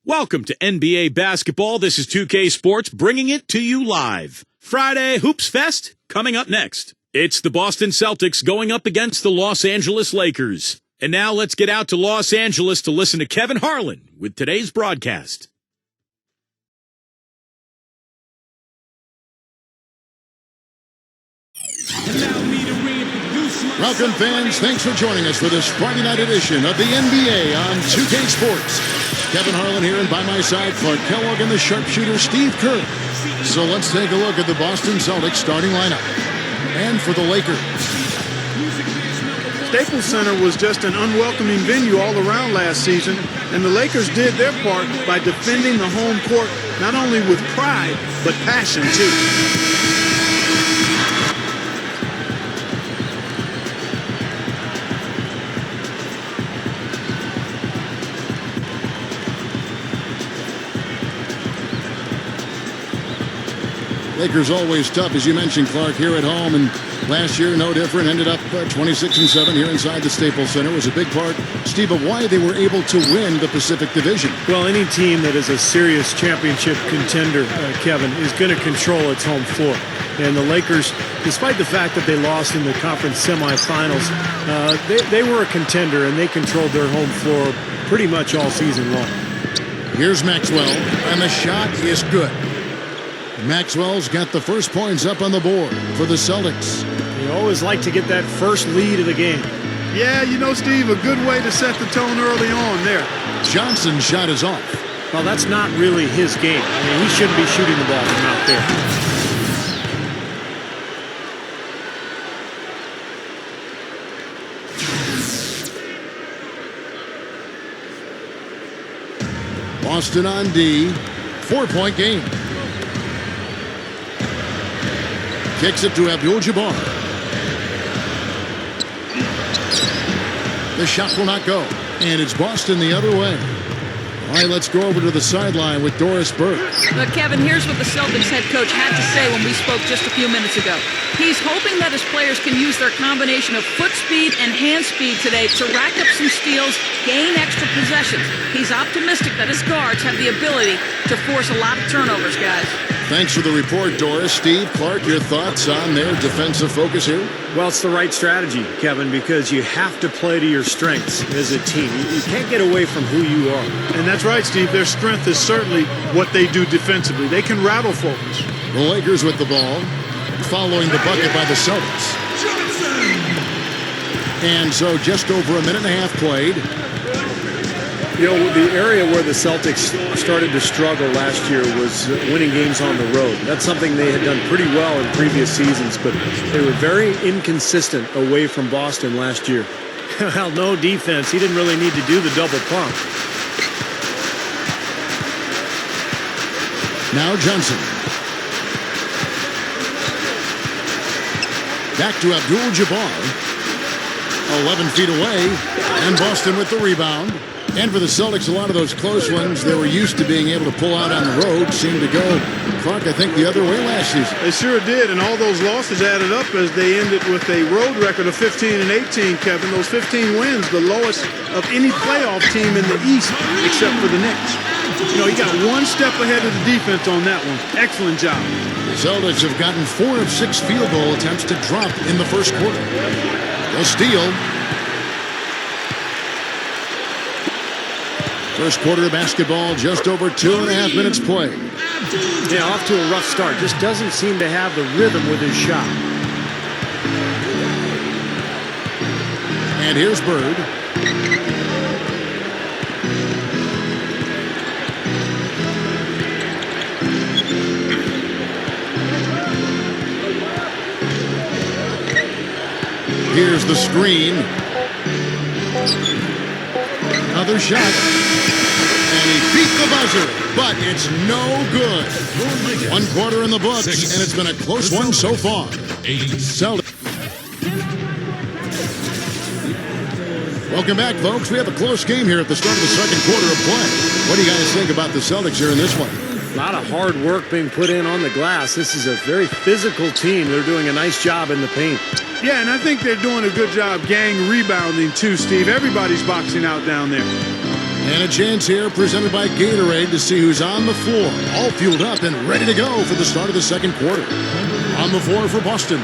Welcome to NBA basketball. This is 2K Sports bringing it to you live. Friday Hoops Fest coming up next. It's the Boston Celtics going up against the Los Angeles Lakers. And now let's get out to Los Angeles to listen to Kevin Harlan with today's broadcast. Welcome, fans. Thanks for joining us for this Friday night edition of the NBA on 2K Sports. Kevin Harlan here, and by my side, Clark Kellogg and the sharpshooter Steve Kerr. So let's take a look at the Boston Celtics starting lineup. And for the Lakers, Staples Center was just an unwelcoming venue all around last season, and the Lakers did their part by defending the home court not only with pride, but passion too. Lakers always tough, as you mentioned, Clark, here at home, and last year no different. Ended up 26-7 here inside the Staples Center. Was a big part, Steve, of why they were able to win the Pacific Division. Well, any team that is a serious championship contender, Kevin, is going to control its home floor. And the Lakers, despite the fact that they lost in the conference semifinals, they were a contender, and they controlled their home floor pretty much all season long. Here's Maxwell, and the shot is good. Maxwell's got the first points up on the board for the Celtics. You always like to get that first lead of the game. Yeah, you know, Steve, a good way to set the tone early on there. Johnson's shot is off. Well, that's not really his game. I mean, he shouldn't be shooting the ball from out there. Boston on D, 4-point game. Kicks it to Abdul-Jabbar. The shot will not go, and it's Boston the other way. All right, let's go over to the sideline with Doris Burke. Look, Kevin, here's what the Celtics head coach had to say when we spoke just a few minutes ago. He's hoping that his players can use their combination of foot speed and hand speed today to rack up some steals, gain extra possessions. He's optimistic that his guards have the ability to force a lot of turnovers, guys. Thanks for the report, Doris. Steve, Clark, your thoughts on their defensive focus here? Well, it's the right strategy, Kevin, because you have to play to your strengths as a team. You can't get away from who you are. And that's right, Steve. Their strength is certainly what they do defensively. They can rattle folks. The Lakers with the ball, following the bucket by the Celtics. And so just over a minute and a half played. You know, the area where the Celtics started to struggle last year was winning games on the road. That's something they had done pretty well in previous seasons, but they were very inconsistent away from Boston last year. Well, no defense. He didn't really need to do the double pump. Now Johnson. Back to Abdul-Jabbar. 11 feet away, and Boston with the rebound. And for the Celtics, a lot of those close ones they were used to being able to pull out on the road seemed to go, Clark, I think, the other way last season. They sure did, and all those losses added up as they ended with a road record of 15-18, Kevin. Those 15 wins, the lowest of any playoff team in the East except for the Knicks. You know, he got one step ahead of the defense on that one. Excellent job. The Celtics have gotten 4 of 6 field goal attempts to drop in the first quarter. They'll steal. First quarter of basketball, just over 2.5 minutes played. Yeah, off to a rough start. Just doesn't seem to have the rhythm with his shot. And here's Bird. Here's the screen. Another shot. And he beat the buzzer, but it's no good. 1 quarter in the books, and it's been a close one so far. Celtics. Welcome back, folks. We have a close game here at the start of the second quarter of play. What do you guys think about the Celtics here in this one? A lot of hard work being put in on the glass. This is a very physical team. They're doing a nice job in the paint. Yeah, and I think they're doing a good job gang rebounding too, Steve. Everybody's boxing out down there. And a chance here presented by Gatorade to see who's on the floor. All fueled up and ready to go for the start of the second quarter. On the floor for Boston.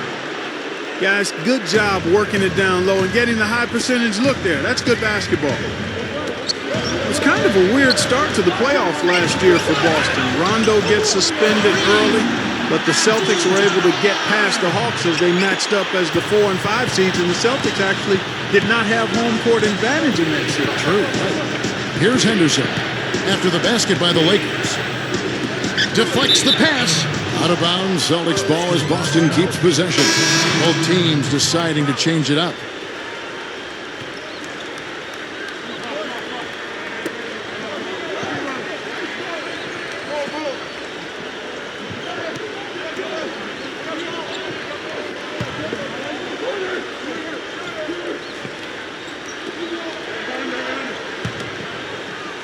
Guys, good job working it down low and getting the high percentage look there. That's good basketball. It's kind of a weird start to the playoffs last year for Boston. Rondo gets suspended early, but the Celtics were able to get past the Hawks as they matched up as the 4 and 5 seeds, and the Celtics actually did not have home court advantage in that series. True. Here's Henderson. After the basket by the Lakers. Deflects the pass. Out of bounds, Celtics ball as Boston keeps possession. Both teams deciding to change it up.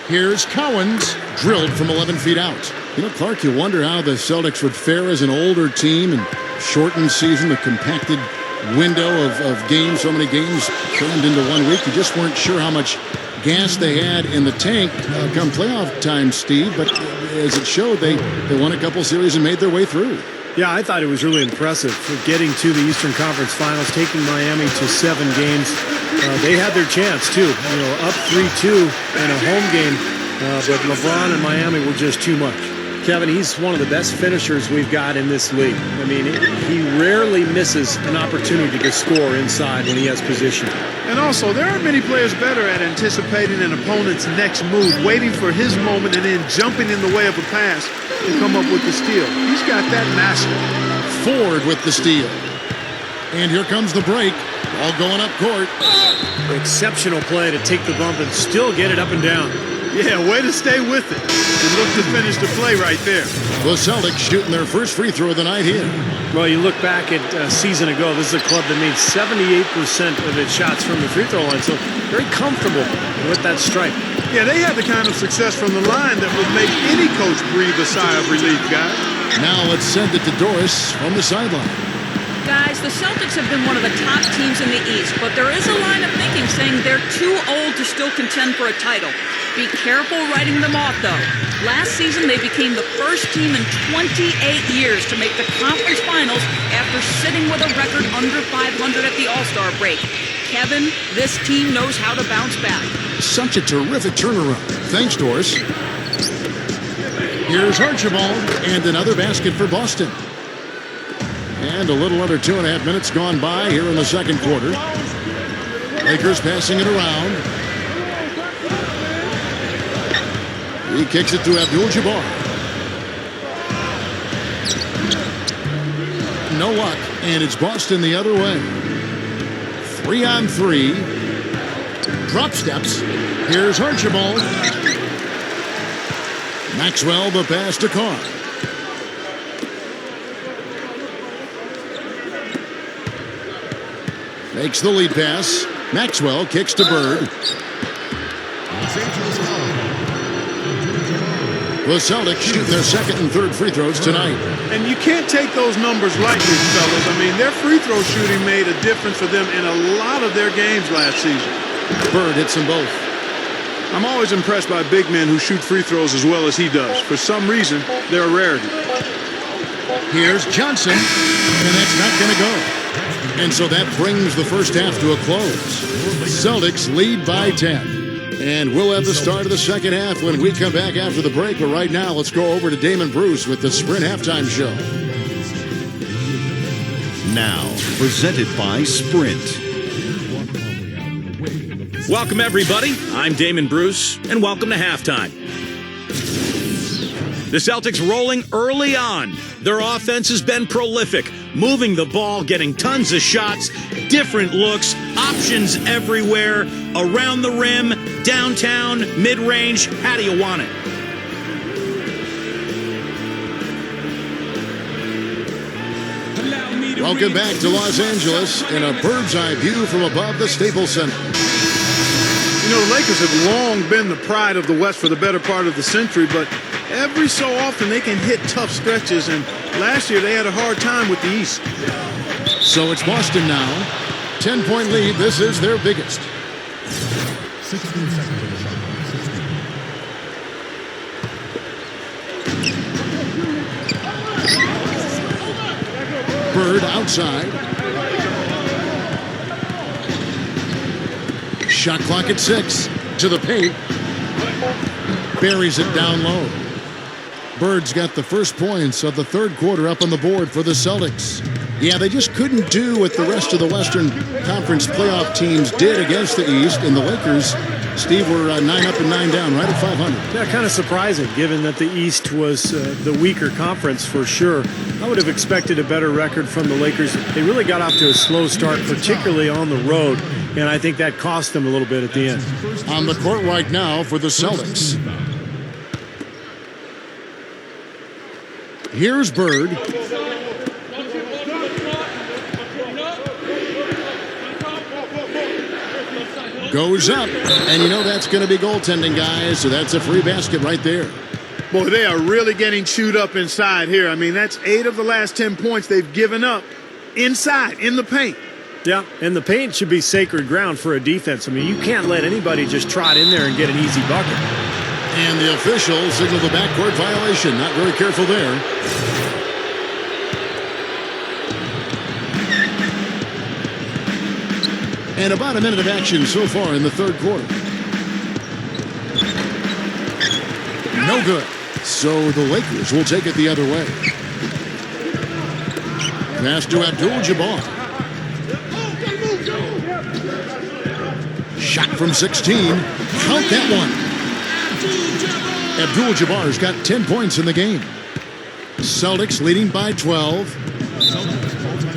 Here's Cowens, drilled from 11 feet out. You know, Clark, you wonder how the Celtics would fare as an older team and shortened season, the compacted window of games, so many games crammed into 1 week. You just weren't sure how much gas they had in the tank come playoff time, Steve, but as it showed, they won a couple series and made their way through. Yeah, I thought it was really impressive for getting to the Eastern Conference Finals, taking Miami to 7 games. They had their chance, too. You know, up 3-2 in a home game, but LeBron and Miami were just too much. Kevin, he's one of the best finishers we've got in this league. I mean, he rarely misses an opportunity to score inside when he has position. And also, there aren't many players better at anticipating an opponent's next move, waiting for his moment, and then jumping in the way of a pass to come up with the steal. He's got that mastered. Ford with the steal. And here comes the break. All going up court. Exceptional play to take the bump and still get it up and down. Yeah, way to stay with it. And look to finish the play right there. The Celtics shooting their first free throw of the night here. Well, you look back at a season ago, this is a club that made 78% of its shots from the free throw line, so very comfortable with that strike. Yeah, they had the kind of success from the line that would make any coach breathe a sigh of relief, guys. Now let's send it to Doris from the sideline. Guys, the Celtics have been one of the top teams in the East, but there is a line of thinking saying they're too old to still contend for a title. Be careful writing them off, though. Last season, they became the first team in 28 years to make the conference finals after sitting with a record under 500 at the All-Star break. Kevin, this team knows how to bounce back. Such a terrific turnaround. Thanks, Doris. Here's Archibald, and another basket for Boston. And a little under 2.5 minutes gone by here in the second quarter. Lakers passing it around. He kicks it to Abdul-Jabbar. No luck, and it's Boston the other way. 3-on-3. Drop steps. Here's Archibald. Maxwell the pass to Carr. Makes the lead pass. Maxwell kicks to Bird. The Celtics shooting their second and third free throws tonight. And you can't take those numbers lightly, fellas. I mean, their free throw shooting made a difference for them in a lot of their games last season. Bird hits them both. I'm always impressed by big men who shoot free throws as well as he does. For some reason, they're a rarity. Here's Johnson, and that's not going to go. And so that brings the first half to a close. Celtics lead by 10. And we'll have the start of the second half when we come back after the break. But right now, let's go over to Damon Bruce with the Sprint Halftime Show. Now, presented by Sprint. Welcome, everybody. I'm Damon Bruce, and welcome to halftime. The Celtics rolling early on. Their offense has been prolific, moving the ball, getting tons of shots, different looks, options everywhere, around the rim, downtown, mid-range. How do you want it? Welcome back to Los Angeles in a bird's-eye view from above the Staples Center. You know, the Lakers have long been the pride of the West for the better part of the century, but every so often they can hit tough stretches, and last year they had a hard time with the East. So it's Boston now. 10-point lead. This is their biggest. 16 seconds of the shot. 16. Bird outside. Shot clock at 6. To the paint. Buries it down low. Bird's got the first points of the third quarter up on the board for the Celtics. Yeah, they just couldn't do what the rest of the Western Conference playoff teams did against the East. And the Lakers, Steve, were 9 up and 9 down, right at 500. Yeah, kind of surprising, given that the East was the weaker conference for sure. I would have expected a better record from the Lakers. They really got off to a slow start, particularly on the road, and I think that cost them a little bit at the end. On the court right now for the Celtics. Here's Bird. Goes up, and you know that's going to be goaltending, guys, so that's a free basket right there. Boy, they are really getting chewed up inside here. I mean, that's 8 of the last 10 points they've given up inside, in the paint. Yeah, and the paint should be sacred ground for a defense. I mean, you can't let anybody just trot in there and get an easy bucket. And the official signaled the backcourt violation. Not very careful there. And about a minute of action so far in the third quarter. No good. So the Lakers will take it the other way. Pass to Abdul-Jabbar. Shot from 16. Count that one. Abdul-Jabbar's got 10 points in the game. Celtics leading by 12.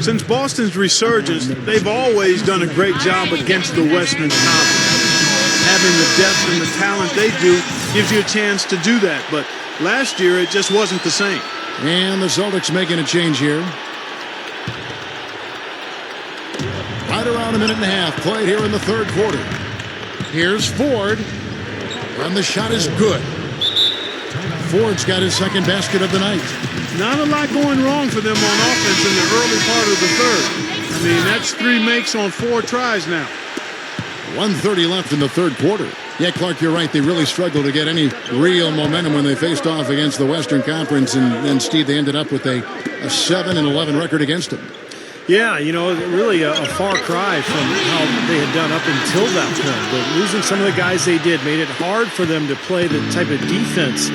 Since Boston's resurgence, they've always done a great job against the Western Conference. Having the depth and the talent they do gives you a chance to do that. But last year, it just wasn't the same. And the Celtics making a change here. Right around a minute and a half played here in the third quarter. Here's Ford. And the shot is good. Ford's got his second basket of the night. Not a lot going wrong for them on offense in the early part of the third. I mean, that's 3 makes on 4 tries now. 1:30 left in the third quarter. Yeah, Clark, you're right. They really struggled to get any real momentum when they faced off against the Western Conference. And then, Steve, they ended up with a 7-11 record against them. Yeah, you know, really a far cry from how they had done up until that point. But losing some of the guys they did made it hard for them to play the type of defense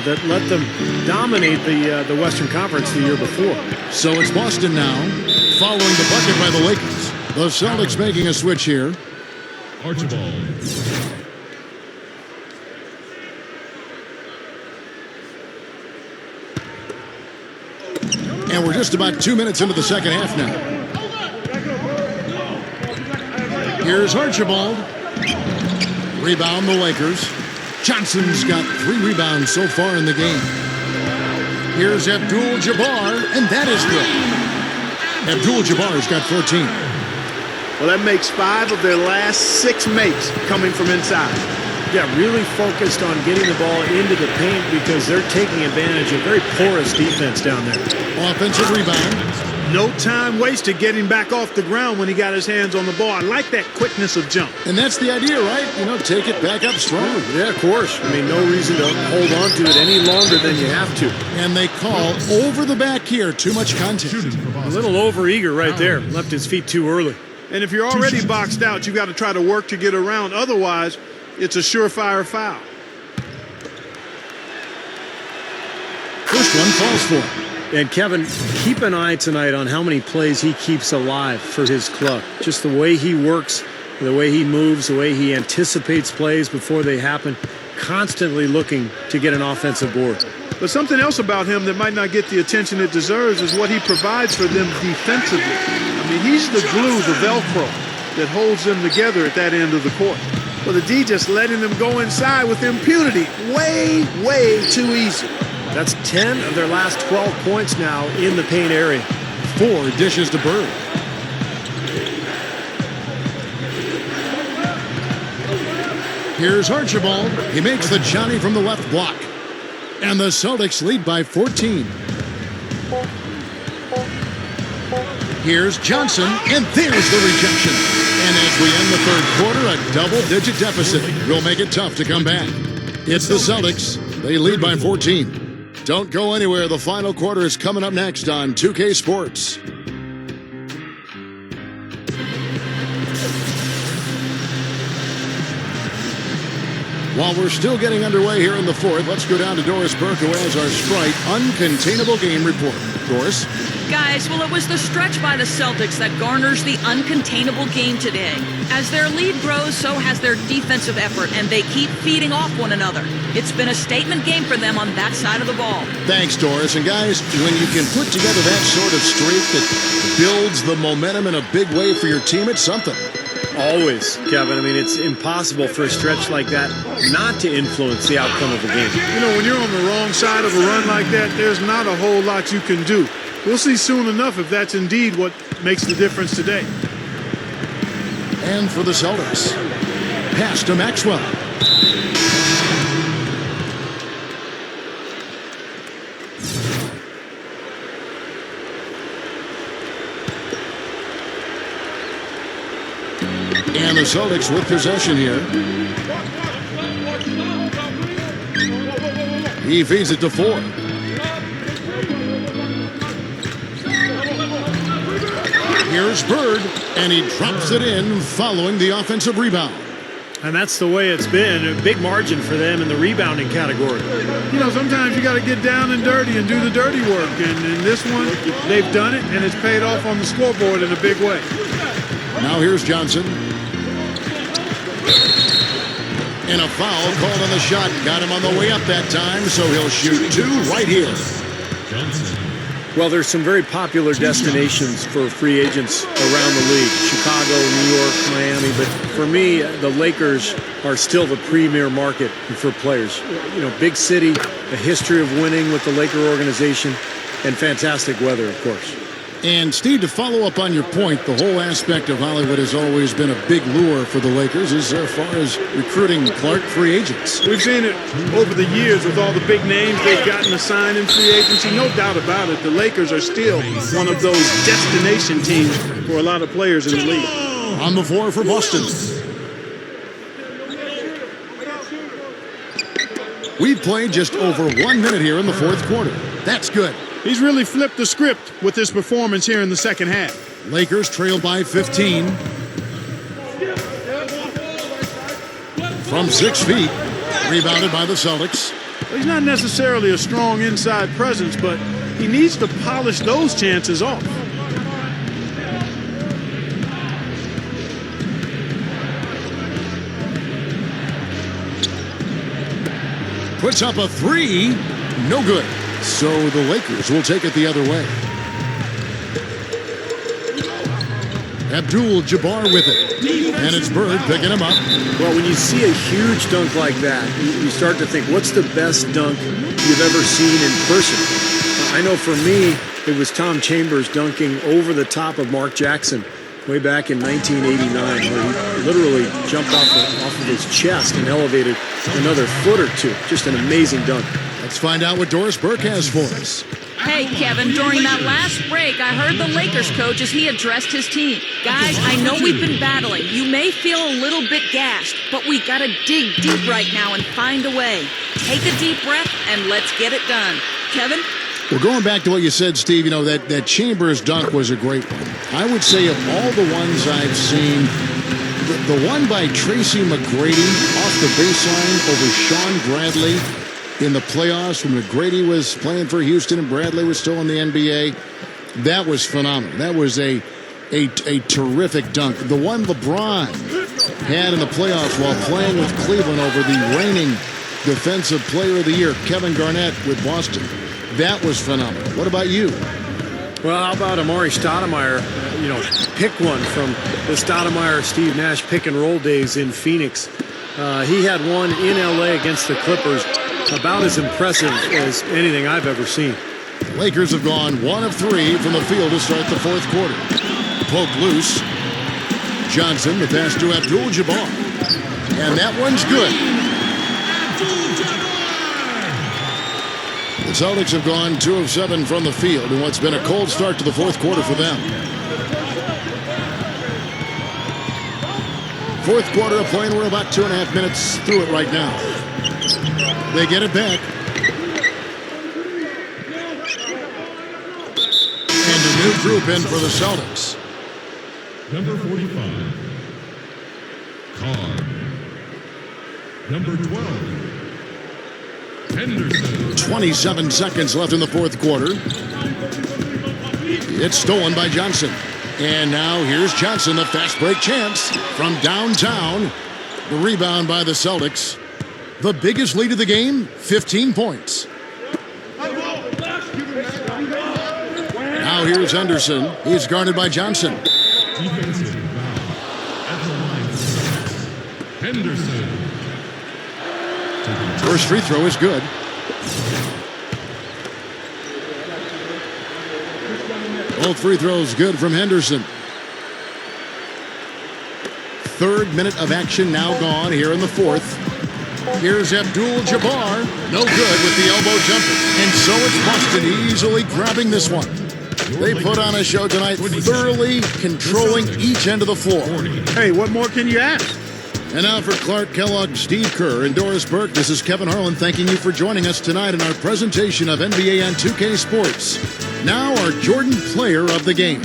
that let them dominate the Western Conference the year before. So it's Boston now, following the bucket by the Lakers. The Celtics making a switch here. Archibald. And we're just about 2 minutes into the second half now. Here's Archibald. Rebound the Lakers. Johnson's got 3 rebounds so far in the game. Here's Abdul-Jabbar, and that is good. Abdul-Jabbar's got 14. Well, that makes 5 of their last 6 makes coming from inside. Yeah, really focused on getting the ball into the paint because they're taking advantage of very porous defense down there. Offensive rebound. No time wasted getting back off the ground when he got his hands on the ball. I like that quickness of jump. And that's the idea, right? You know, take it back up strong. Yeah, of course. I mean, no reason to hold on to it any longer than you have to. And they call over the back here. Too much contact. A little over-eager right there. Left his feet too early. And if you're already boxed out, you've got to try to work to get around. Otherwise, it's a surefire foul. First one falls for him. And Kevin, keep an eye tonight on how many plays he keeps alive for his club. Just the way he works, the way he moves, the way he anticipates plays before they happen, constantly looking to get an offensive board. But something else about him that might not get the attention it deserves is what he provides for them defensively. I mean, he's the glue, the Velcro that holds them together at that end of the court. Well, the D just letting them go inside with impunity. Way, way too easy. That's 10 of their last 12 points now in the paint area. 4 dishes to Bird. Here's Archibald. He makes the Johnny from the left block. And the Celtics lead by 14. Here's Johnson, and there's the rejection. And as we end the third quarter, a double-digit deficit will make it tough to come back. It's the Celtics. They lead by 14. Don't go anywhere. The final quarter is coming up next on 2K Sports. While we're still getting underway here in the fourth, let's go down to Doris Burke, who has our Sprite Uncontainable Game Report. Doris? Guys, well, it was the stretch by the Celtics that garners the uncontainable game today. As their lead grows, so has their defensive effort, and they keep feeding off one another. It's been a statement game for them on that side of the ball. Thanks, Doris. And guys, when you can put together that sort of streak that builds the momentum in a big way for your team, it's something. Always, Kevin. I mean, it's impossible for a stretch like that not to influence the outcome of a game. You know, when you're on the wrong side of a run like that, there's not a whole lot you can do. We'll see soon enough if that's indeed what makes the difference today. And for the Celtics, pass to Maxwell. And the Celtics with possession here. He feeds it to Ford. Here's Bird, and he drops it in following the offensive rebound. And that's the way it's been. A big margin for them in the rebounding category. You know, sometimes you got to get down and dirty and do the dirty work. And in this one, they've done it, and it's paid off on the scoreboard in a big way. Now here's Johnson. And a foul called on the shot. Got him on the way up that time, so he'll shoot two right here. Well, there's some very popular destinations for free agents around the league. Chicago, New York, Miami. But for me, the Lakers are still the premier market for players. You know, big city, a history of winning with the Laker organization, and fantastic weather, of course. And, Steve, to follow up on your point, the whole aspect of Hollywood has always been a big lure for the Lakers as far as recruiting Clark free agents. We've seen it over the years with all the big names they've gotten assigned in free agency. No doubt about it. The Lakers are still one of those destination teams for a lot of players in the league. On the floor for Boston. We've played just over 1 minute here in the fourth quarter. That's good. He's really flipped the script with his performance here in the second half. Lakers trail by 15. From 6 feet. Rebounded by the Celtics. He's not necessarily a strong inside presence, but he needs to polish those chances off. Puts up a three. No good. So the Lakers will take it the other way. Abdul-Jabbar with it. And it's Bird picking him up. Well, when you see a huge dunk like that, you start to think, what's the best dunk you've ever seen in person? I know for me, it was Tom Chambers dunking over the top of Mark Jackson way back in 1989, where he literally jumped off of his chest and elevated another foot or two. Just an amazing dunk. Let's find out what Doris Burke has for us. Hey, Kevin, during that last break, I heard the Lakers coach as he addressed his team. Guys, I know we've been battling. You may feel a little bit gassed, but we got to dig deep right now and find a way. Take a deep breath and let's get it done. Kevin? Well, going back to what you said, Steve, you know, that Chambers dunk was a great one. I would say of all the ones I've seen, the one by Tracy McGrady off the baseline over Sean Bradley in the playoffs when McGrady was playing for Houston and Bradley was still in the NBA, that was phenomenal. That was a terrific dunk. The one LeBron had in the playoffs while playing with Cleveland over the reigning Defensive Player of the Year, Kevin Garnett with Boston. That was phenomenal. What about you? Well, how about Amari Stoudemire? Pick one from the Stoudemire-Steve Nash pick and roll days in Phoenix. He had one in L.A. against the Clippers, about as impressive as anything I've ever seen. The Lakers have gone 1 of 3 from the field to start the fourth quarter. Poke loose. Johnson, the pass to Abdul-Jabbar. And that one's good. The Celtics have gone 2 of 7 from the field in what's been a cold start to the fourth quarter for them. Fourth quarter of playing. We're about 2.5 minutes through it right now. They get it back. And a new group in for the Celtics. Number 45, Carr. Number 12, Henderson. 27 seconds left in the fourth quarter. It's stolen by Johnson. And now here's Johnson, the fast break chance from downtown. The rebound by the Celtics. The biggest lead of the game, 15 points. Now here's Henderson. He's guarded by Johnson. Defensive foul at the line. Henderson. First free throw is good. Both free throws good from Henderson. Third minute of action now gone here in the fourth. Here's Abdul-Jabbar. No good with the elbow jumper. And so it's Boston easily grabbing this one. They put on a show tonight, thoroughly controlling each end of the floor. Hey, what more can you ask? And now for Clark Kellogg, Steve Kerr, and Doris Burke, this is Kevin Harlan thanking you for joining us tonight in our presentation of NBA on 2K Sports. Now our Jordan Player of the Game.